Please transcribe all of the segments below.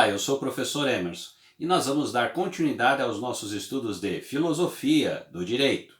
Olá, eu sou o professor Emerson e nós vamos dar continuidade aos nossos estudos de Filosofia do Direito.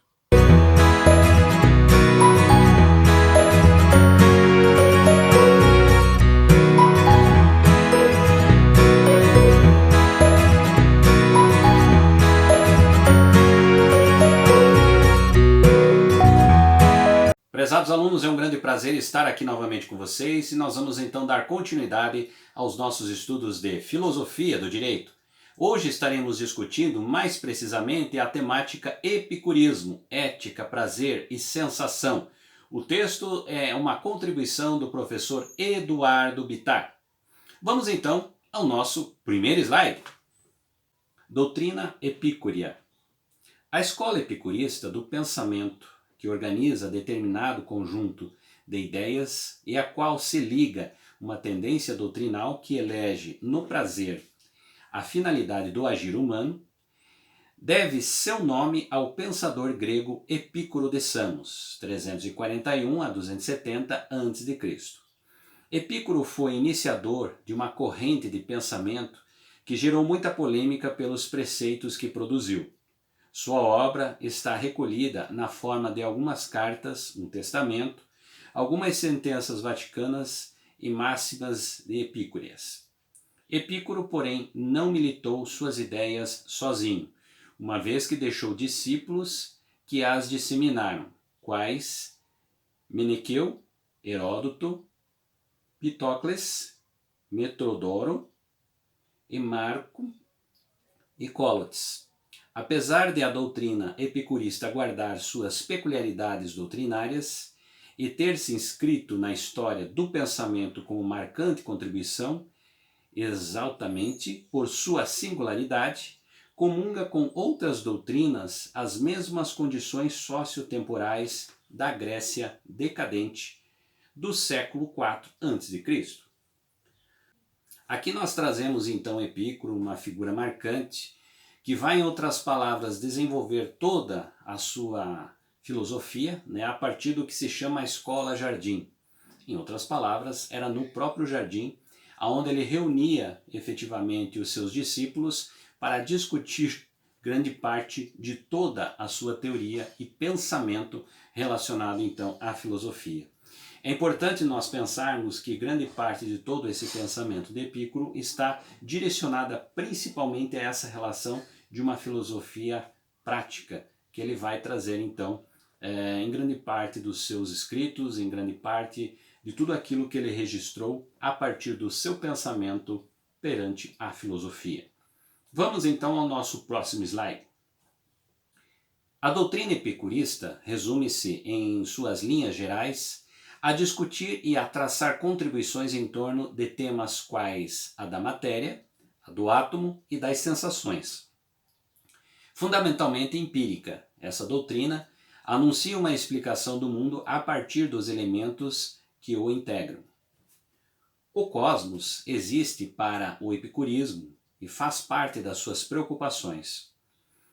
Prezados alunos, é um grande prazer estar aqui novamente com vocês e nós vamos então dar continuidade aos nossos estudos de Filosofia do Direito. Hoje estaremos discutindo mais precisamente a temática epicurismo, ética, prazer e sensação. O texto é uma contribuição do professor Eduardo Bittar. Vamos então ao nosso primeiro slide. Doutrina epicúrea. A escola epicurista do pensamento, que organiza determinado conjunto de ideias e a qual se liga uma tendência doutrinal que elege no prazer a finalidade do agir humano, deve seu nome ao pensador grego Epicuro de Samos, 341 a 270 a.C. Epicuro foi iniciador de uma corrente de pensamento que gerou muita polêmica pelos preceitos que produziu. Sua obra está recolhida na forma de algumas cartas, um testamento, algumas sentenças vaticanas e máximas de epicúreas. Epicuro, porém, não militou suas ideias sozinho, uma vez que deixou discípulos que as disseminaram, quais Menequeu, Heródoto, Pitócles, Metrodoro, Emarco e Cólotes. Apesar de a doutrina epicurista guardar suas peculiaridades doutrinárias e ter se inscrito na história do pensamento como marcante contribuição, exatamente por sua singularidade, comunga com outras doutrinas as mesmas condições sociotemporais da Grécia decadente do século IV a.C. Aqui nós trazemos então Epicuro, uma figura marcante, que vai, em outras palavras, desenvolver toda a sua filosofia, a partir do que se chama a Escola Jardim. Em outras palavras, era no próprio jardim, onde ele reunia efetivamente os seus discípulos para discutir grande parte de toda a sua teoria e pensamento relacionado então à filosofia. É importante nós pensarmos que grande parte de todo esse pensamento de Epicuro está direcionada principalmente a essa relação de uma filosofia prática, que ele vai trazer então em grande parte dos seus escritos, em grande parte de tudo aquilo que ele registrou a partir do seu pensamento perante a filosofia. Vamos então ao nosso próximo slide. A doutrina epicurista resume-se, em suas linhas gerais, a discutir e a traçar contribuições em torno de temas quais a da matéria, a do átomo e das sensações. Fundamentalmente empírica, essa doutrina anuncia uma explicação do mundo a partir dos elementos que o integram. O cosmos existe para o epicurismo e faz parte das suas preocupações.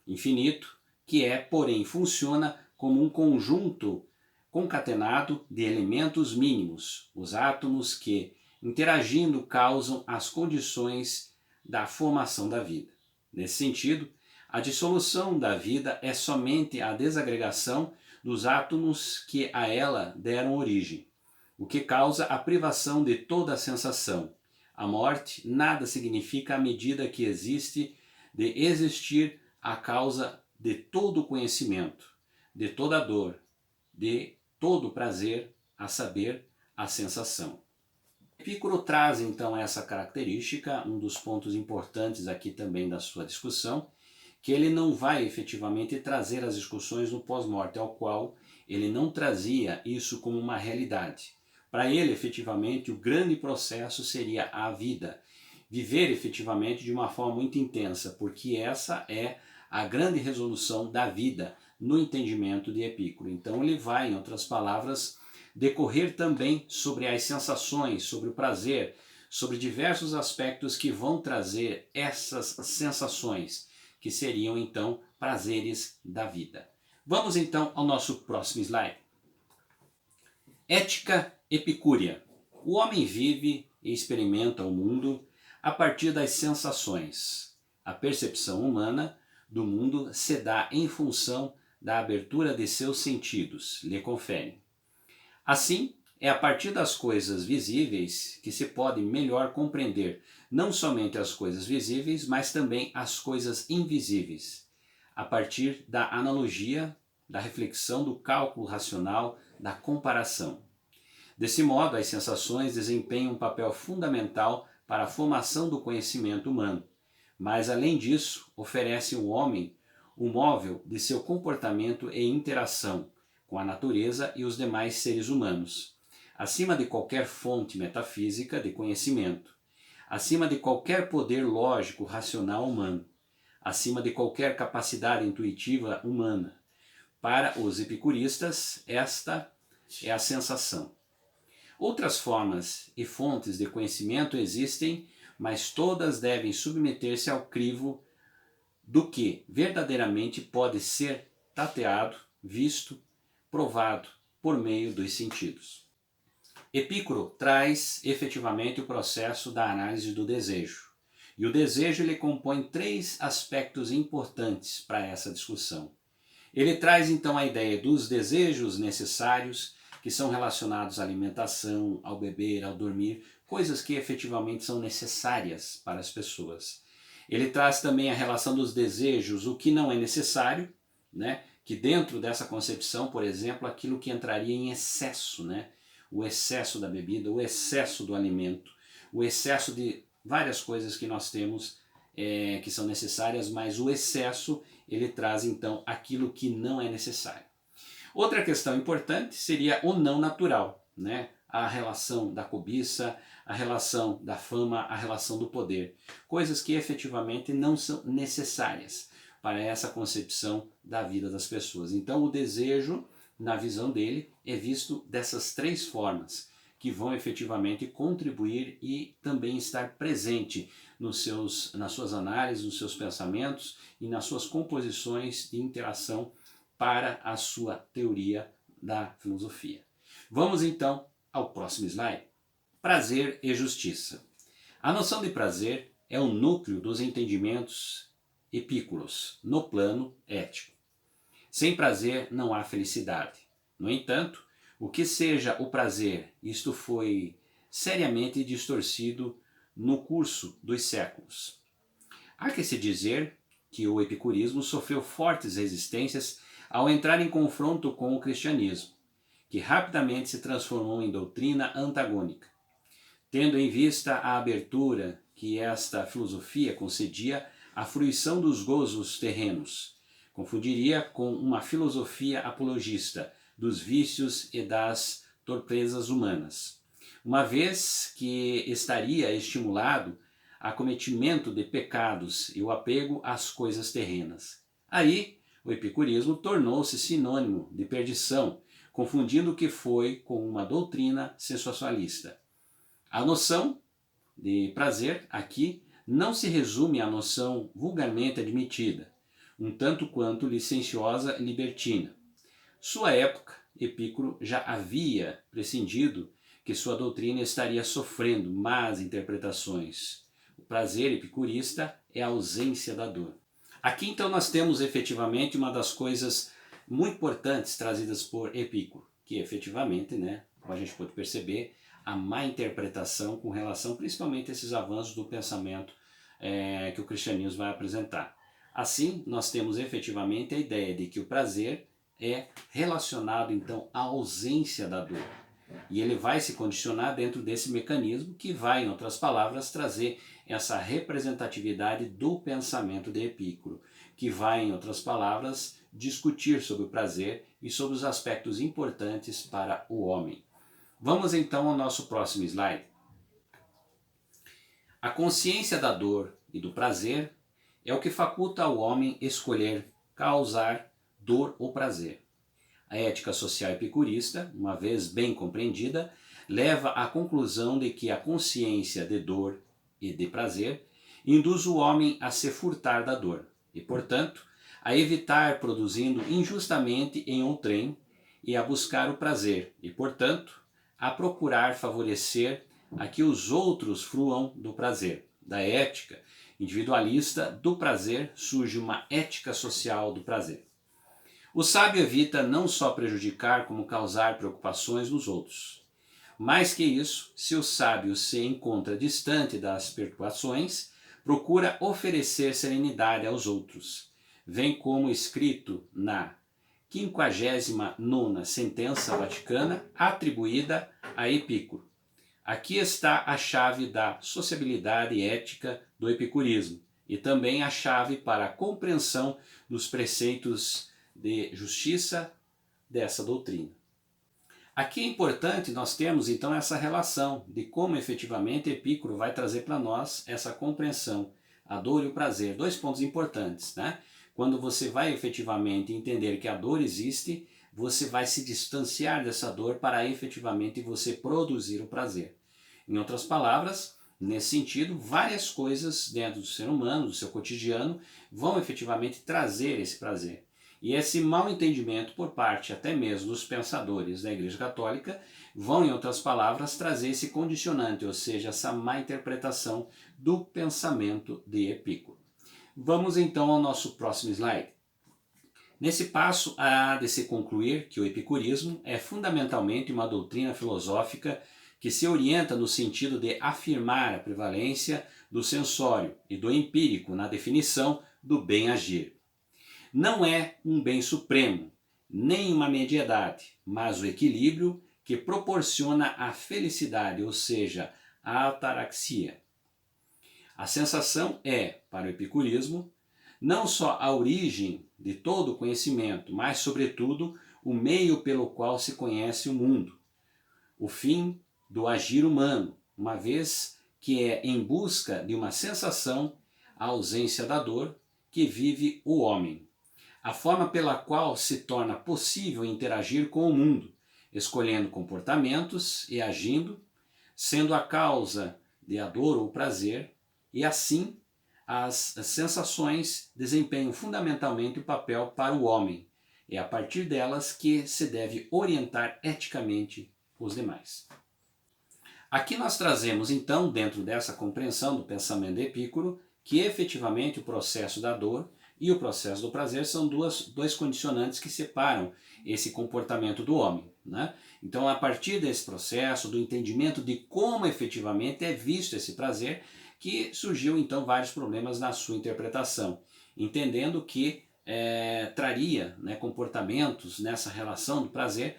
Infinito, que porém, funciona como um conjunto concatenado de elementos mínimos, os átomos que, interagindo, causam as condições da formação da vida. Nesse sentido, a dissolução da vida é somente a desagregação dos átomos que a ela deram origem, o que causa a privação de toda a sensação. A morte nada significa à medida que existe de existir a causa de todo o conhecimento, de toda a dor, de todo o prazer, a saber, a sensação. Epicuro traz então essa característica, um dos pontos importantes aqui também da sua discussão, que ele não vai efetivamente trazer as discussões no pós-morte, ao qual ele não trazia isso como uma realidade. Para ele, efetivamente, o grande processo seria a vida, viver efetivamente de uma forma muito intensa, porque essa é a grande resolução da vida no entendimento de Epicuro. Então ele vai, em outras palavras, decorrer também sobre as sensações, sobre o prazer, sobre diversos aspectos que vão trazer essas sensações, que seriam então prazeres da vida. Vamos então ao nosso próximo slide. Ética epicúrea. O homem vive e experimenta o mundo a partir das sensações. A percepção humana do mundo se dá em função da abertura de seus sentidos, lhe confere. Assim, é a partir das coisas visíveis que se pode melhor compreender não somente as coisas visíveis, mas também as coisas invisíveis, a partir da analogia, da reflexão, do cálculo racional, da comparação. Desse modo, as sensações desempenham um papel fundamental para a formação do conhecimento humano, mas além disso, oferecem ao homem o móvel de seu comportamento e interação com a natureza e os demais seres humanos, acima de qualquer fonte metafísica de conhecimento, acima de qualquer poder lógico racional humano, acima de qualquer capacidade intuitiva humana. Para os epicuristas, esta é a sensação. Outras formas e fontes de conhecimento existem, mas todas devem submeter-se ao crivo do que verdadeiramente pode ser tateado, visto, provado por meio dos sentidos. Epicuro traz efetivamente o processo da análise do desejo. E o desejo ele compõe três aspectos importantes para essa discussão. Ele traz então a ideia dos desejos necessários, que são relacionados à alimentação, ao beber, ao dormir, coisas que efetivamente são necessárias para as pessoas. Ele traz também a relação dos desejos, o que não é necessário, né? Que dentro dessa concepção, por exemplo, aquilo que entraria em excesso, né? O excesso da bebida, o excesso do alimento, o excesso de várias coisas que nós temos que são necessárias, mas o excesso ele traz então aquilo que não é necessário. Outra questão importante seria o não natural, né? A relação da cobiça, a relação da fama, a relação do poder. Coisas que efetivamente não são necessárias para essa concepção da vida das pessoas. Então o desejo, na visão dele, é visto dessas três formas, que vão efetivamente contribuir e também estar presente nas suas análises, nos seus pensamentos e nas suas composições de interação para a sua teoria da filosofia. Vamos então ao próximo slide. Prazer e justiça. A noção de prazer é o núcleo dos entendimentos epícuros no plano ético. Sem prazer não há felicidade. No entanto, o que seja o prazer, isto foi seriamente distorcido no curso dos séculos. Há que se dizer que o epicurismo sofreu fortes resistências ao entrar em confronto com o cristianismo, que rapidamente se transformou em doutrina antagônica. Tendo em vista a abertura que esta filosofia concedia à fruição dos gozos terrenos, confundiria com uma filosofia apologista dos vícios e das torpezas humanas, uma vez que estaria estimulado a cometimento de pecados e o apego às coisas terrenas. Aí, o epicurismo tornou-se sinônimo de perdição, confundindo o que foi com uma doutrina sensualista. A noção de prazer aqui não se resume à noção vulgarmente admitida, um tanto quanto licenciosa e libertina. Sua época, Epicuro já havia prescindido que sua doutrina estaria sofrendo más interpretações. O prazer epicurista é a ausência da dor. Aqui então nós temos efetivamente uma das coisas muito importantes trazidas por Epicuro, que efetivamente, né, como a gente pode perceber, a má interpretação com relação principalmente a esses avanços do pensamento que o cristianismo vai apresentar. Assim, nós temos efetivamente a ideia de que o prazer é relacionado então à ausência da dor. E ele vai se condicionar dentro desse mecanismo que vai, em outras palavras, trazer essa representatividade do pensamento de Epicuro, que vai, em outras palavras, discutir sobre o prazer e sobre os aspectos importantes para o homem. Vamos então ao nosso próximo slide. A consciência da dor e do prazer é o que faculta ao homem escolher causar dor ou prazer. A ética social epicurista, uma vez bem compreendida, leva à conclusão de que a consciência de dor e de prazer induz o homem a se furtar da dor e, portanto, a evitar produzindo injustamente em outrem e a buscar o prazer e, portanto, a procurar favorecer a que os outros fruam do prazer. da ética individualista do prazer, surge uma ética social do prazer. O sábio evita não só prejudicar, como causar preocupações nos outros. Mais que isso, se o sábio se encontra distante das perturbações, procura oferecer serenidade aos outros. Vem como escrito na 59ª sentença vaticana atribuída a Epicuro. Aqui está a chave da sociabilidade ética do epicurismo e também a chave para a compreensão dos preceitos de justiça dessa doutrina. Aqui é importante nós termos então essa relação de como efetivamente Epicuro vai trazer para nós essa compreensão, a dor e o prazer, dois pontos importantes, né? Quando você vai efetivamente entender que a dor existe, você vai se distanciar dessa dor para efetivamente você produzir o prazer. Em outras palavras, nesse sentido, várias coisas dentro do ser humano, do seu cotidiano, vão efetivamente trazer esse prazer. E esse mau entendimento por parte até mesmo dos pensadores da Igreja Católica vão, em outras palavras, trazer esse condicionante, ou seja, essa má interpretação do pensamento de Epicuro. Vamos então ao nosso próximo slide. Nesse passo, há de se concluir que o epicurismo é fundamentalmente uma doutrina filosófica que se orienta no sentido de afirmar a prevalência do sensório e do empírico na definição do bem agir. Não é um bem supremo, nem uma mediedade, mas o equilíbrio que proporciona a felicidade, ou seja, a ataraxia. A sensação é, para o epicurismo, não só a origem de todo o conhecimento, mas, sobretudo, o meio pelo qual se conhece o mundo, o fim do agir humano, uma vez que é em busca de uma sensação, a ausência da dor, que vive o homem. A forma pela qual se torna possível interagir com o mundo, escolhendo comportamentos e agindo, sendo a causa de a dor ou prazer, e assim as sensações desempenham fundamentalmente o papel para o homem. É a partir delas que se deve orientar eticamente os demais. Aqui nós trazemos então, dentro dessa compreensão do pensamento de Epicuro, que efetivamente o processo da dor e o processo do prazer são dois condicionantes que separam esse comportamento do homem, né? Então, a partir desse processo, do entendimento de como efetivamente é visto esse prazer, que surgiu então vários problemas na sua interpretação, entendendo que traria, né, comportamentos nessa relação do prazer,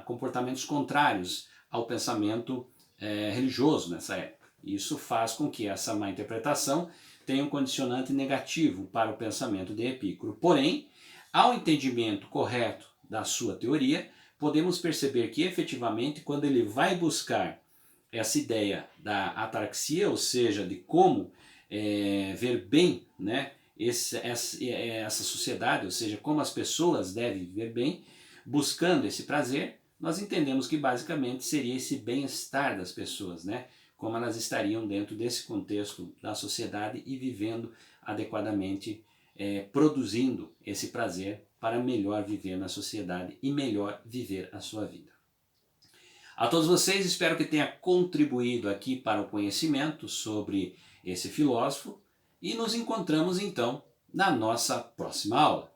comportamentos contrários ao pensamento religioso nessa época. Isso faz com que essa má interpretação tenha um condicionante negativo para o pensamento de Epicuro. Porém, ao entendimento correto da sua teoria, podemos perceber que efetivamente quando ele vai buscar essa ideia da ataraxia, ou seja, de como ver bem, né, essa sociedade, ou seja, como as pessoas devem viver bem, buscando esse prazer, nós entendemos que basicamente seria esse bem-estar das pessoas, né? Como elas estariam dentro desse contexto da sociedade e vivendo adequadamente, produzindo esse prazer para melhor viver na sociedade e melhor viver a sua vida. A todos vocês, espero que tenha contribuído aqui para o conhecimento sobre esse filósofo e nos encontramos então na nossa próxima aula.